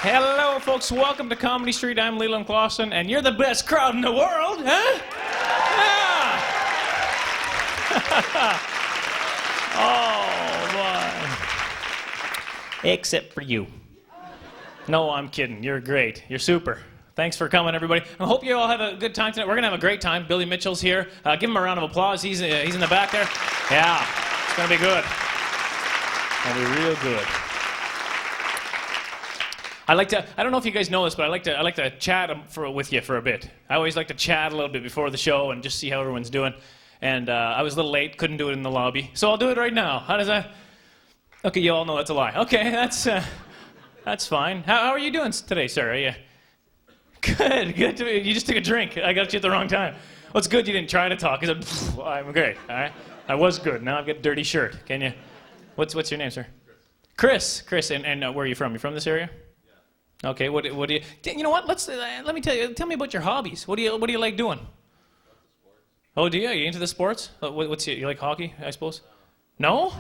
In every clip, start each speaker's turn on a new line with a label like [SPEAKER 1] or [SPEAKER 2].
[SPEAKER 1] Hello, folks. Welcome to Comedy Street. I'm Leland Klassen, and you're the best crowd in the world, huh? Yeah! Oh, boy. Except for you. No, I'm kidding. You're great. You're super. Thanks for coming, everybody. I hope you all have a good time tonight. We're going to have a great time. Billy Mitchell's here. Give him a round of applause. He's in the back there. Yeah, it's going to be good. It's going to be real good. I don't know if you guys know this, but I like to chat with you for a bit. I always like to chat a little bit before the show and just see how everyone's doing. And I was a little late, couldn't do it in the lobby, so I'll do it right now. How does that? Okay, you all know that's a lie. Okay, that's fine. How are you doing today, sir? Are you good? Good. You just took a drink. I got you at the wrong time. Well, it's good you didn't try to talk. I'm great. All right. I was good. Now I've got a dirty shirt. Can you? What's your name, sir? Chris. Chris. And where are you from? You from this area? Okay, what do you? You know what? Let me tell you. Tell me about your hobbies. What do you like doing? Oh, do you? Are you into the sports? You like hockey? I suppose. No?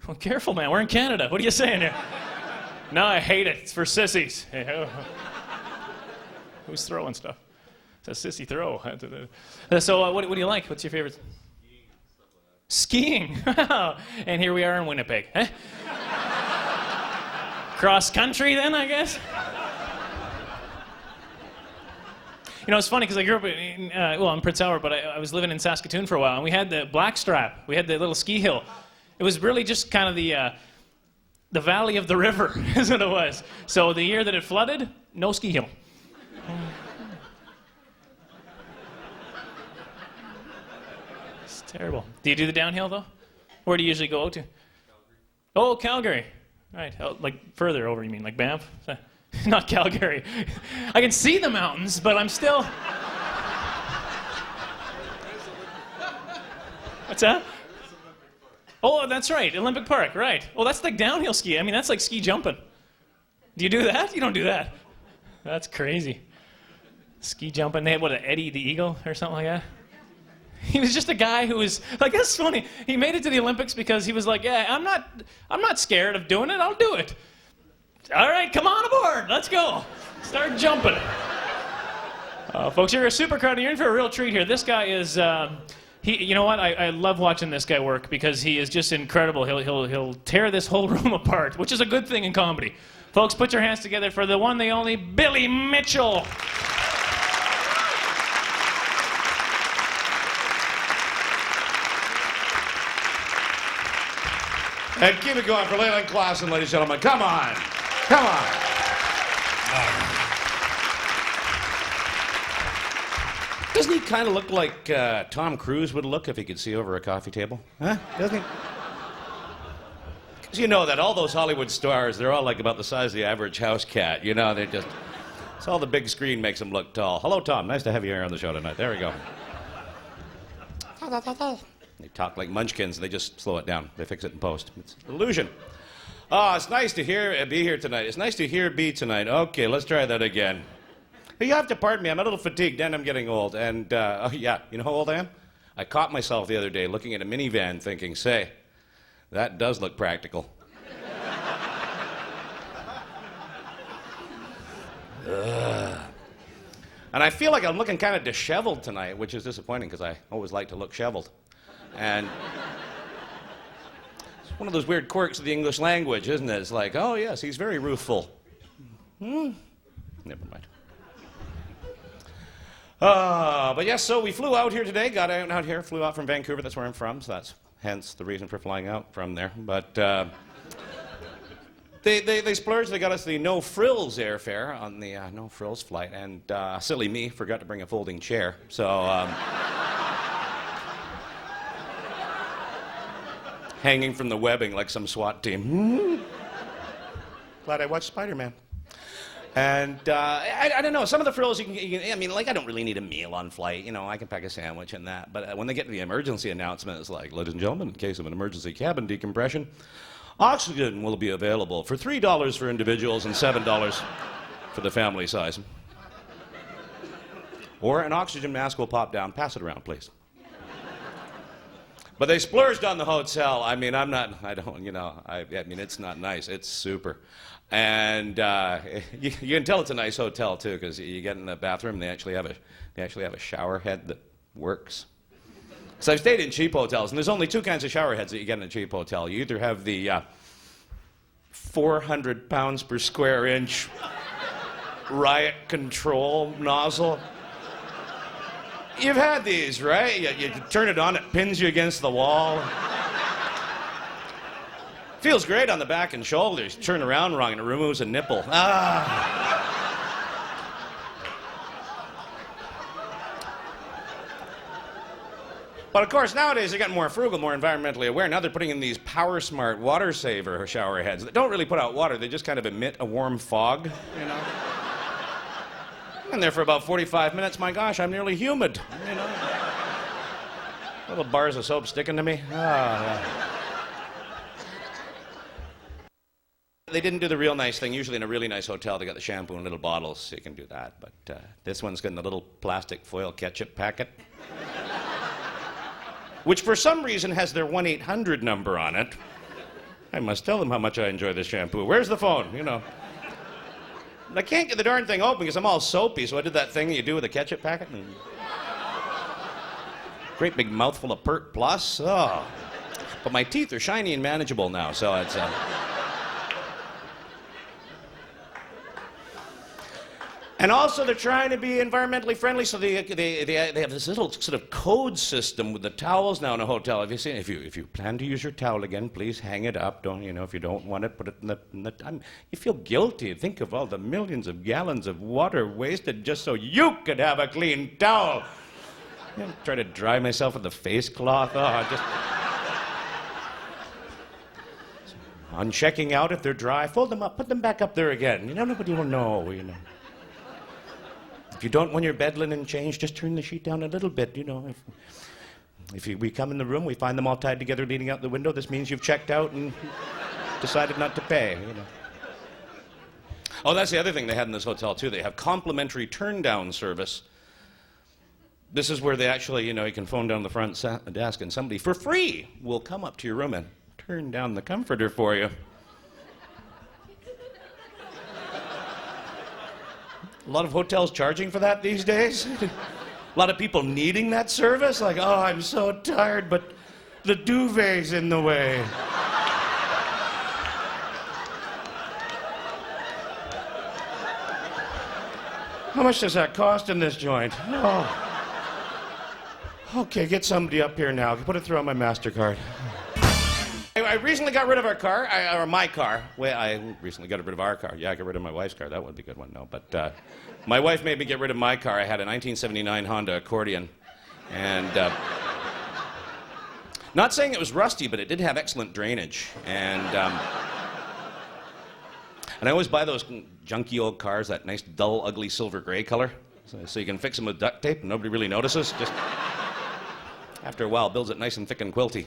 [SPEAKER 1] Well, careful, man. We're in Canada. What are you saying here? No, I hate it. It's for sissies. Who's throwing stuff? It's a sissy throw. So, what do you like? What's your favorite? Skiing. And here we are in Winnipeg. Huh? Cross country, then, I guess. You know, it's funny because I grew up in Prince Albert, but I was living in Saskatoon for a while, and we had the Blackstrap. We had the little ski hill. It was really just kind of the valley of the river, is what it was. So the year that it flooded, no ski hill. It's terrible. Do you do the downhill, though? Where do you usually go to? Oh, Calgary. Right. Oh, like further over, you mean? Like Banff? Not Calgary. I can see the mountains, but I'm still... What's that? Oh, that's right. Olympic Park, right. Oh, that's like downhill ski. I mean, that's like ski jumping. Do you do that? You don't do that. That's crazy. Ski jumping. They had, Eddie the Eagle or something like that? He was just a guy who was, like, that's funny. He made it to the Olympics because he was like, yeah, I'm not scared of doing it. I'll do it. All right, come on aboard. Let's go. Start jumping. Folks, you're a super crowd. You're in for a real treat here. This guy is, you know what? I love watching this guy work because he is just incredible. He'll tear this whole room apart, which is a good thing in comedy. Folks, put your hands together for the one, the only, Billy Mitchell.
[SPEAKER 2] And keep it going for Leland Klassen, ladies and gentlemen. Come on. Come on. Doesn't he kind of look like Tom Cruise would look if he could see over a coffee table? Huh? Doesn't he? Because you know that all those Hollywood stars, they're all like about the size of the average house cat. You know, they're just... It's all the big screen makes them look tall. Hello, Tom. Nice to have you here on the show tonight. There we go. They talk like munchkins, and they just slow it down. They fix it in post. It's an illusion. Oh, it's nice to be here tonight. It's nice to hear B tonight. Okay, let's try that again. Hey, you have to pardon me. I'm a little fatigued, and I'm getting old. And, oh, yeah, you know how old I am? I caught myself the other day looking at a minivan thinking, say, that does look practical. And I feel like I'm looking kind of disheveled tonight, which is disappointing because I always like to look shoveled. And it's one of those weird quirks of the English language, isn't it? It's like, oh, yes, he's very rueful. Never mind. But yes, so we flew out here today, got out here, flew out from Vancouver. That's where I'm from, so that's hence the reason for flying out from there. But they splurged. They got us the no-frills airfare on the no-frills flight. And silly me, forgot to bring a folding chair. So... hanging from the webbing like some SWAT team. Glad I watched Spider-Man. And I don't know, some of the frills you can, I mean, like, I don't really need a meal on flight. You know, I can pack a sandwich and that. But when they get to the emergency announcement, it's like, ladies and gentlemen, in case of an emergency cabin decompression, oxygen will be available for $3 for individuals and $7 for the family size. Or an oxygen mask will pop down. Pass it around, please. But they splurged on the hotel. I mean, I mean, it's not nice. It's super. And you can tell it's a nice hotel, too, because you get in the bathroom, they actually have a shower head that works. So I've stayed in cheap hotels, and there's only two kinds of shower heads that you get in a cheap hotel. You either have the 400 pounds per square inch riot control nozzle. You've had these, right? You turn it on, it pins you against the wall. Feels great on the back and shoulders. Turn around wrong and it removes a nipple. But of course, nowadays they're getting more frugal, more environmentally aware. Now they're putting in these power smart water saver shower heads that don't really put out water. They just kind of emit a warm fog, you know. And there for about 45 minutes, my gosh, I'm nearly humid, you know. Little bars of soap sticking to me. Yeah. They didn't do the real nice thing. Usually in a really nice hotel, they got the shampoo in little bottles, so you can do that. But this one's got a little plastic foil ketchup packet, which for some reason has their 1-800 number on it. I must tell them how much I enjoy this shampoo. Where's the phone, you know? I can't get the darn thing open because I'm all soapy, so I did that thing that you do with a ketchup packet. And great big mouthful of Pert Plus. Oh. But my teeth are shiny and manageable now, so it's... And also, they're trying to be environmentally friendly, so they have this little sort of code system with the towels now in a hotel. Have you seen? If you plan to use your towel again, please hang it up. Don't, you know? If you don't want it, put it in the. You feel guilty. Think of all the millions of gallons of water wasted just so you could have a clean towel. You know, try to dry myself with the face cloth. Oh, just. On checking out, if they're dry, fold them up, put them back up there again. You know, nobody will know. You know. If you don't want your bed linen changed, just turn the sheet down a little bit, you know. If we come in the room, we find them all tied together leaning out the window, this means you've checked out and decided not to pay, you know. Oh, that's the other thing they had in this hotel, too. They have complimentary turn-down service. This is where they actually, you know, you can phone down the front desk and somebody, for free, will come up to your room and turn down the comforter for you. A lot of hotels charging for that these days. A lot of people needing that service. Like, oh, I'm so tired, but the duvet's in the way. How much does that cost in this joint? Oh. Okay, get somebody up here now. Put it through on my MasterCard. I recently got rid of our car, or my car. Well, I recently got rid of our car. Yeah, I got rid of my wife's car. That would be a good one, no. But my wife made me get rid of my car. I had a 1979 Honda Accordion. And not saying it was rusty, but it did have excellent drainage. And I always buy those junky old cars, that nice, dull, ugly silver gray color. So you can fix them with duct tape and nobody really notices. Just after a while, builds it nice and thick and quilty.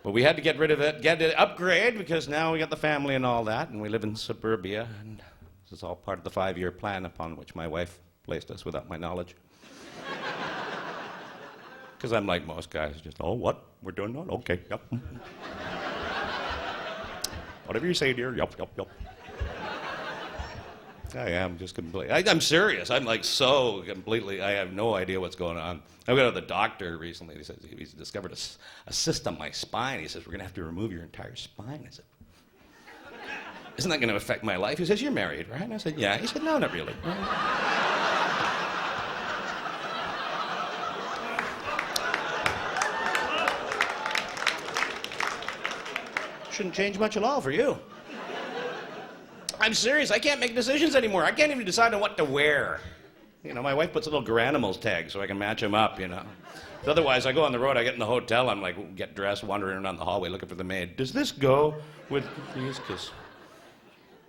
[SPEAKER 2] But we had to get rid of it, get it upgrade, because now we got the family and all that, and we live in suburbia, and this is all part of the 5-year plan upon which my wife placed us without my knowledge. Because I'm like most guys, just, oh, what? We're doing that? Okay, yep. Whatever you say, dear, yep. I am just completely, I'm serious. I'm like so completely, I have no idea what's going on. I went to the doctor recently. He says he's discovered a cyst on my spine. He says, we're going to have to remove your entire spine. I said, isn't that going to affect my life? He says, you're married, right? And I said, yeah. He said, no, not really. Shouldn't change much at all for you. I'm serious. I can't make decisions anymore. I can't even decide on what to wear. You know, my wife puts a little Garanimals tag so I can match them up, you know. But otherwise, I go on the road, I get in the hotel, I'm like, get dressed, wandering around the hallway looking for the maid. Does this go with these? Because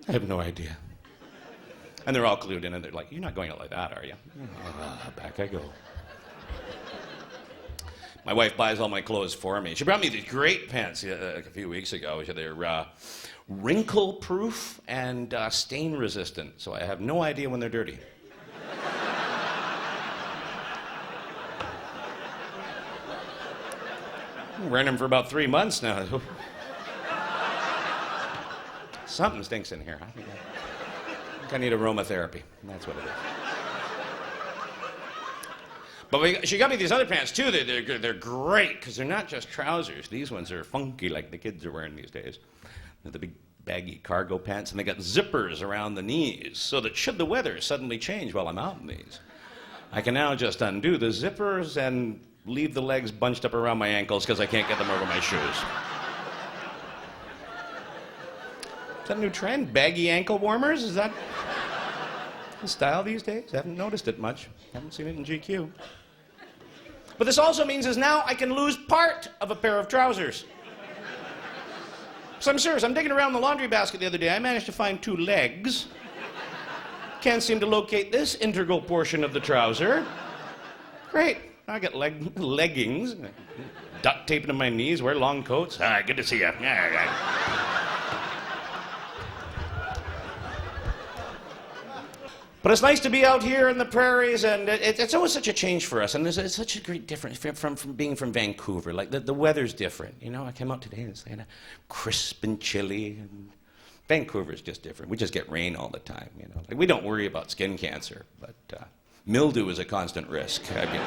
[SPEAKER 2] I have no idea. And they're all clued in, and they're like, you're not going out like that, are you? Back I go. My wife buys all my clothes for me. She brought me these great pants a few weeks ago. They're wrinkle-proof and stain-resistant, so I have no idea when they're dirty. I'm wearing them for about 3 months now. Something stinks in here. I think I need aromatherapy. That's what it is. But she got me these other pants, too. They're great, because they're not just trousers. These ones are funky, like the kids are wearing these days. They're the big, baggy cargo pants, and they got zippers around the knees, so that should the weather suddenly change while I'm out in these, I can now just undo the zippers and leave the legs bunched up around my ankles, because I can't get them over my shoes. Is that a new trend? Baggy ankle warmers? Is that the style these days? I haven't noticed it much. Haven't seen it in GQ. But this also means is now I can lose part of a pair of trousers. So I'm serious. I'm digging around the laundry basket the other day. I managed to find 2 legs. Can't seem to locate this integral portion of the trouser. Great. Now I got leggings. Duct tape to my knees. Wear long coats. Good to see you. But it's nice to be out here in the prairies, and it's always such a change for us. And it's such a great difference from being from Vancouver. Like, the weather's different. You know, I came out today and it's kind of crisp and chilly. And Vancouver's just different. We just get rain all the time, you know. Like, we don't worry about skin cancer, but mildew is a constant risk. I mean,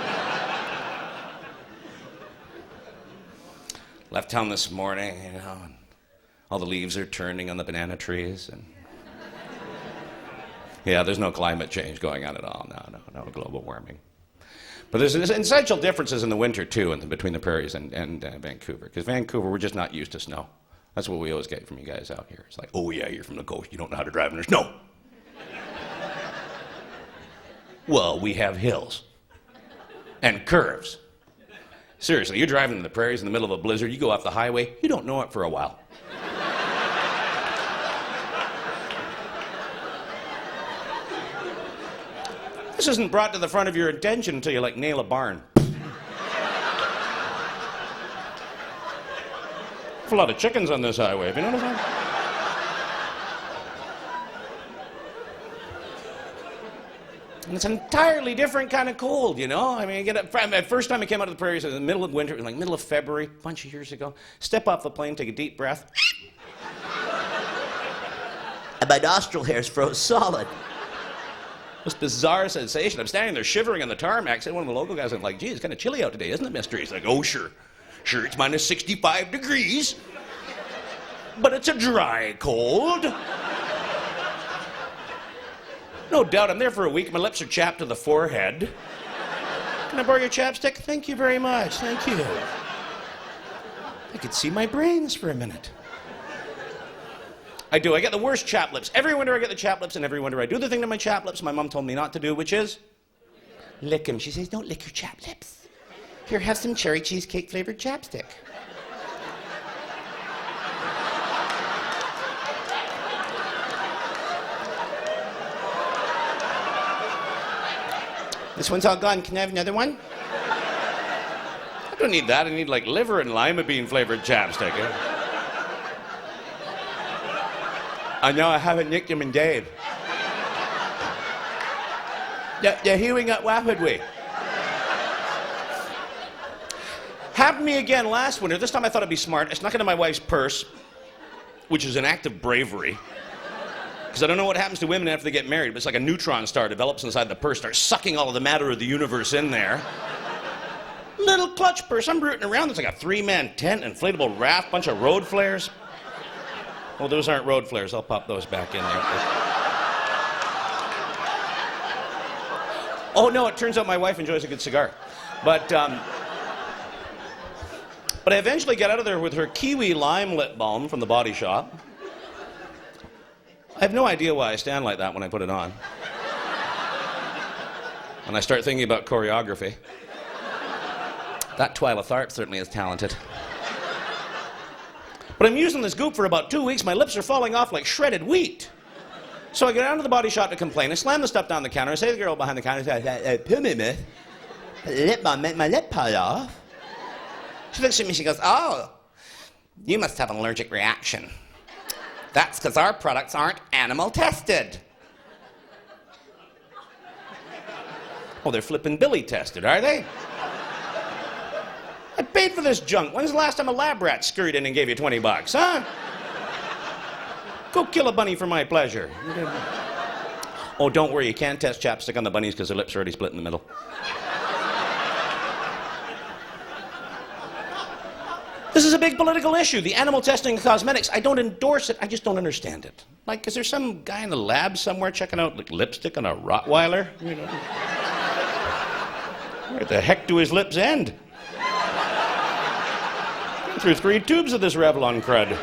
[SPEAKER 2] left town this morning, you know, and all the leaves are turning on the banana trees, and yeah, there's no climate change going on at all. No global warming. But there's essential differences in the winter, too, between the prairies and Vancouver. Because Vancouver, we're just not used to snow. That's what we always get from you guys out here. It's like, oh, yeah, you're from the coast. You don't know how to drive in the snow. Well, we have hills and curves. Seriously, you're driving in the prairies in the middle of a blizzard. You go off the highway. You don't know it for a while. This isn't brought to the front of your attention until you, like, nail a barn. There's a lot of chickens on this highway. Have you noticed that? And it's an entirely different kind of cold, you know? I mean, you get up, the first time I came out of the prairies, it was in the middle of winter, like middle of February, a bunch of years ago. Step off the plane, take a deep breath. And my nostril hairs froze solid. This bizarre sensation. I'm standing there shivering on the tarmac. Said one of the local guys, I'm like, gee, it's kind of chilly out today, isn't it, mister? He's like, oh, sure. Sure, it's minus 65 degrees. But it's a dry cold. No doubt, I'm there for a week. My lips are chapped to the forehead. Can I borrow your chapstick? Thank you very much. Thank you. I could see my brains for a minute. I do. I get the worst chap lips. Every winter I get the chap lips, and every winter I do the thing to my chap lips my mom told me not to do, which is lick them. She says, don't lick your chap lips. Here, have some cherry cheesecake flavored chapstick. This one's all gone. Can I have another one? I don't need that. I need, like, liver and lima bean flavored chapstick. I know I haven't nicked him in Dave. They're healing up rapidly. Happened to me again last winter. This time I thought I'd be smart. I snuck into my wife's purse, which is an act of bravery. Because I don't know what happens to women after they get married, but it's like a neutron star develops inside the purse, starts sucking all of the matter of the universe in there. Little clutch purse. I'm rooting around. There's like a 3-man tent, inflatable raft, bunch of road flares. Well, those aren't road flares. I'll pop those back in there. Oh, no, it turns out my wife enjoys a good cigar. But I eventually get out of there with her kiwi lime lip balm from the Body Shop. I have no idea why I stand like that when I put it on. And I start thinking about choreography. That Twyla Tharp certainly is talented. But I'm using this goop for about 2 weeks. My lips are falling off like shredded wheat. So I go down to the Body Shop to complain. I slam the stuff down the counter. I say to the girl behind the counter, lip balm made my lip fall off. She looks at me, she goes, oh, you must have an allergic reaction. That's because our products aren't animal tested. Oh, they're flippin' Billy tested, are they? I paid paid for this junk. When's the last time a lab rat scurried in and gave you $20, huh? Go kill a bunny for my pleasure. Oh, don't worry, you can't test chapstick on the bunnies because their lips are already split in the middle. This is a big political issue. The animal testing of cosmetics, I don't endorse it, I just don't understand it. Like, is there some guy in the lab somewhere checking out like, lipstick on a Rottweiler? You know? Where the heck do his lips end? Through 3 tubes of this Revlon crud.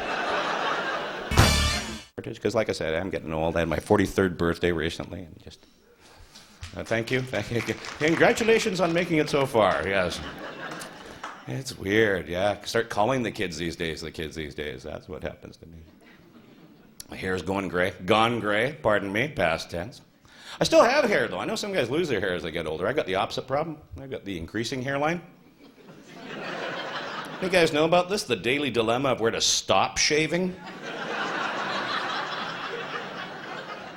[SPEAKER 2] Because, like I said, I'm getting old. I had my 43rd birthday recently, and just thank you. Congratulations on making it so far. Yes, it's weird. Yeah, start calling the kids these days. That's what happens to me. My hair's going gray. Gone gray. Pardon me. Past tense. I still have hair though. I know some guys lose their hair as they get older. I got the opposite problem. I got the increasing hairline. You guys know about this? The daily dilemma of where to stop shaving.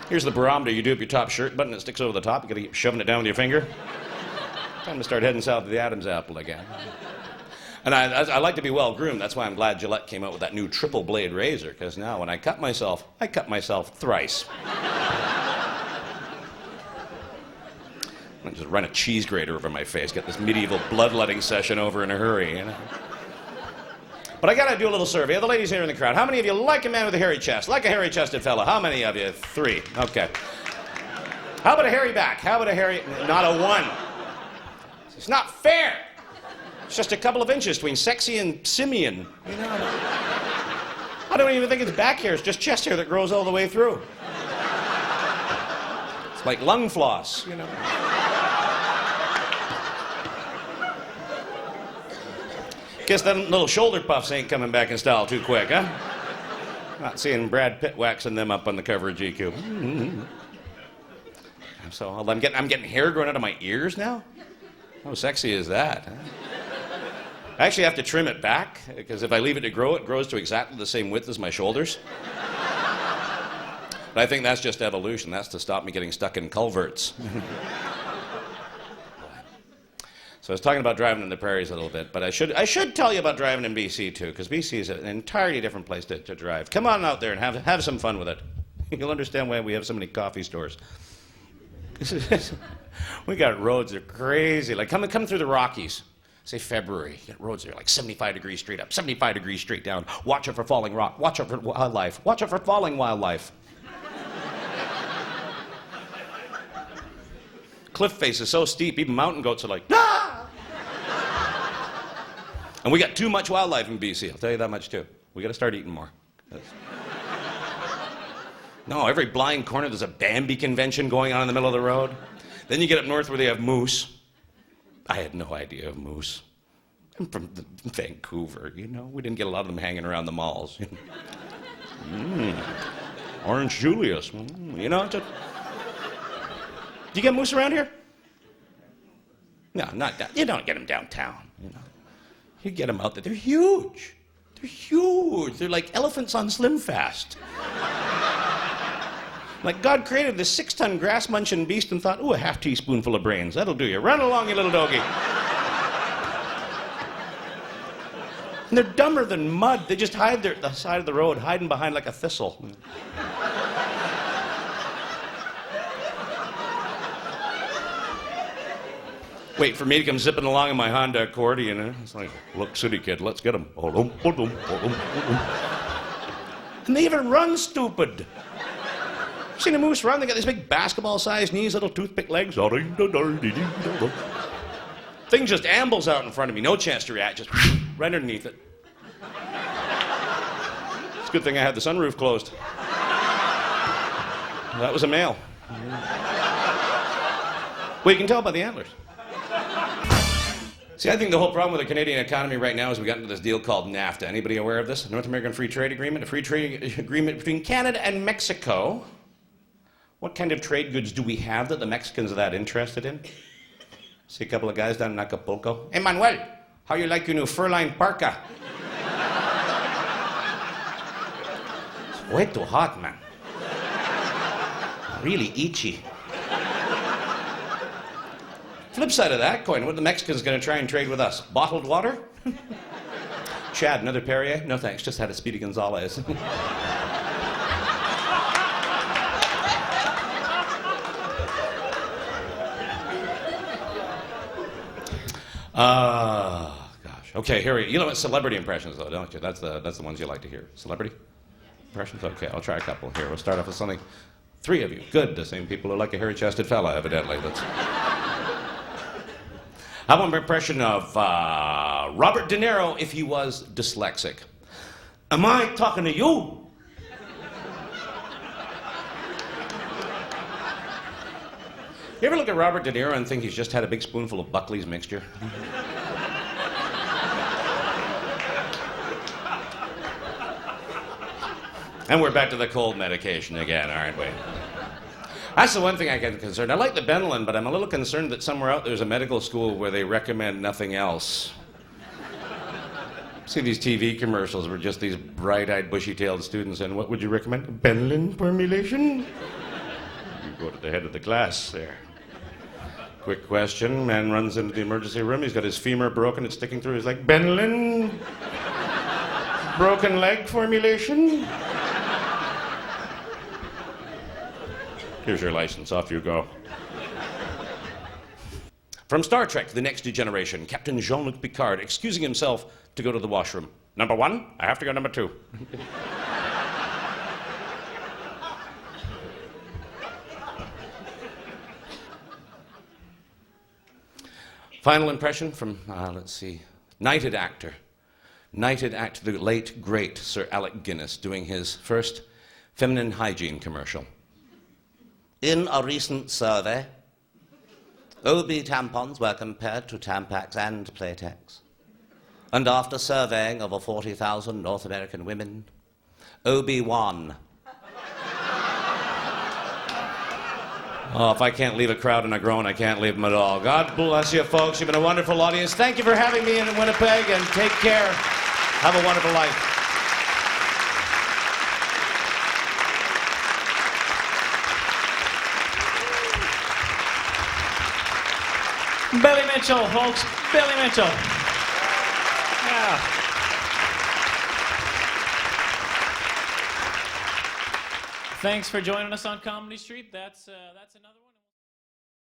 [SPEAKER 2] Here's the barometer. You do up your top shirt button, it sticks over the top. You gotta keep shoving it down with your finger. Time to start heading south of the Adam's apple again. And I like to be well groomed. That's why I'm glad Gillette came out with that new triple blade razor, because now when I cut myself thrice. I just run a cheese grater over my face, get this medieval bloodletting session over in a hurry, you know. But I gotta do a little survey. The ladies here in the crowd, how many of you like a man with a hairy chest? Like a hairy-chested fella? How many of you? 3. Okay. How about a hairy back? How about a hairy... Not a 1. It's not fair. It's just a couple of inches between sexy and simian. You know? I don't even think it's back hair. It's just chest hair that grows all the way through. It's like lung floss, you know. Guess them little shoulder puffs ain't coming back in style too quick, huh? Not seeing Brad Pitt waxing them up on the cover of GQ. Mm-hmm. So I'm getting hair growing out of my ears now? How sexy is that? Huh? I actually have to trim it back, because if I leave it to grow, it grows to exactly the same width as my shoulders. But I think that's just evolution. That's to stop me getting stuck in culverts. So I was talking about driving in the prairies a little bit, but I should tell you about driving in BC too, because BC is an entirely different place to drive. Come on out there and have some fun with it. You'll understand why we have so many coffee stores. We got roads that are crazy. Like come through the Rockies. Say February. You got roads that are like 75 degrees straight up, 75 degrees straight down. Watch out for falling rock. Watch out for wildlife. Watch out for falling wildlife. Cliff face is so steep, even mountain goats are like, ah! And we got too much wildlife in BC, I'll tell you that much too. We gotta start eating more. No, every blind corner there's a Bambi convention going on in the middle of the road. Then you get up north where they have moose. I had no idea of moose. I'm from Vancouver, you know. We didn't get a lot of them hanging around the malls. Orange Julius, you know. Do you get moose around here? No, not down. You don't get them downtown, you know. You get them out there. They're huge. They're huge. They're like elephants on Slim Fast. Like God created this 6-ton grass-munching beast and thought, ooh, a half teaspoonful of brains. That'll do you. Run along, you little doggy. And they're dumber than mud. They just hide there at the side of the road, hiding behind like a thistle. Wait for me to come zipping along in my Honda Accord, you know. It's like, look, city kid, let's get him. And they even run stupid. Seen a moose run? They got these big basketball-sized knees, little toothpick legs. Thing just ambles out in front of me. No chance to react. Just right underneath it. It's a good thing I had the sunroof closed. That was a male. Well, you can tell by the antlers. See, I think the whole problem with the Canadian economy right now is we got into this deal called NAFTA. Anybody aware of this? North American Free Trade Agreement? A free trade agreement between Canada and Mexico. What kind of trade goods do we have that the Mexicans are that interested in? See a couple of guys down in Acapulco. Hey, Manuel, how you like your new fur-lined parka? It's way too hot, man. Really itchy. Flip side of that coin, what are the Mexicans going to try and trade with us? Bottled water? Chad, another Perrier? No thanks, just had a Speedy Gonzalez. Gosh. Okay, here we go. You know what? Celebrity impressions, though, don't you? That's the ones you like to hear. Celebrity impressions? Okay, I'll try a couple here. We'll start off with something. 3 of you. Good. The same people who like a hairy-chested fella, evidently. How about an impression of Robert De Niro if he was dyslexic? Am I talking to you? You ever look at Robert De Niro and think he's just had a big spoonful of Buckley's mixture? And we're back to the cold medication again, aren't we? That's the one thing I get concerned. I like the Benylin, but I'm a little concerned that somewhere out there's a medical school where they recommend nothing else. See these TV commercials where just these bright-eyed, bushy-tailed students and what would you recommend? Benylin formulation? You go to the head of the class there. Quick question, man runs into the emergency room, he's got his femur broken, it's sticking through his leg. Benylin? Broken leg formulation? Here's your license, off you go. From Star Trek, The Next Generation, Captain Jean-Luc Picard excusing himself to go to the washroom. Number 1, I have to go number 2. Final impression from, let's see, knighted actor, the late, great Sir Alec Guinness doing his first feminine hygiene commercial. In a recent survey, OB tampons were compared to Tampax and Playtex. And after surveying over 40,000 North American women, OB won. Oh, if I can't leave a crowd in a groan, I can't leave them at all. God bless you, folks. You've been a wonderful audience. Thank you for having me in Winnipeg, and take care. Have a wonderful life.
[SPEAKER 1] Billy Mitchell, folks. Billy Mitchell. Yeah. Thanks for joining us on Comedy Street. That's another one.